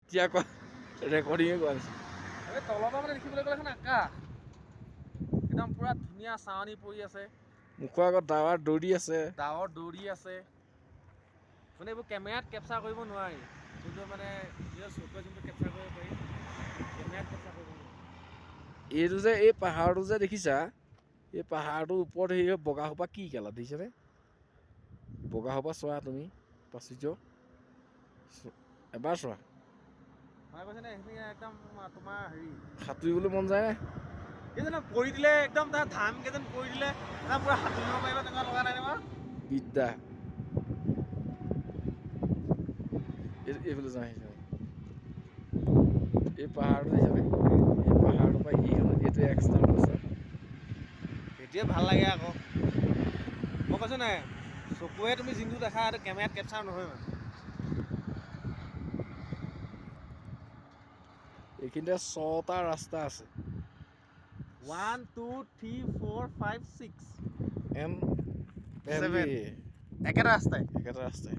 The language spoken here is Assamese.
এতিয়া কোৱা ৰেকৰ্ডিঙে কৰা নিচিনা। এই তলৰ পৰা মানে দেখিবলৈ গ'লে এখন আকাশ একদম পুৰা ধুনীয়া চাৱনি পৰি আছে। মুখৰ আগত ডাৱৰ দৌৰি আছে। ডাৱৰ দৌৰি আছে। মানে এইবোৰ কেমেৰাত কেপচাৰ কৰিব নোৱাৰি, কিন্তু মানে নিজৰ চকুৰে যোনটো কেপচাৰ কৰিব পাৰি কেমেৰাত কেপচাৰ কৰিব নোৱাৰি। এইটো যে এই পাহাৰটো যে দেখিছা, এই পাহাৰটোৰ ওপৰত হেৰি বগা সোপা কি কেলা দেখিছানে? বগা সোপা চোৱা তুমি প্ৰাচুৰ্য এবাৰ চোৱা। মই কৈছে নে সেইখিনি একদম তোমাৰ হেৰি সাঁতুৰিবলৈ মন যায় নে? এই যেন পৰি দিলে একদম তাৰ ধান কেইজন পৰি দিলে তাৰ পুৰা সাঁতুৰিব পাৰিব তেনেকুৱা লগা নাই তোমাৰ? বিদ্যা এইফালে যাওঁ এই পাহাৰটো দেখিছানে? এই পাহাৰটোৰ পৰা এইটো এক্সট্ৰা আছে। এতিয়া ভাল লাগে আকৌ। মই কৈছো নাই চকুৰে তুমি যোনটো দেখা সেইটো কেমেৰাত কেপচাৰ নহয় মানে। এইখিনিতে 6টা ৰাস্তা আছে। 1 2 3 4 5 6 M 7 একেটা একেটা ৰাস্তাই। ৰাস্তাই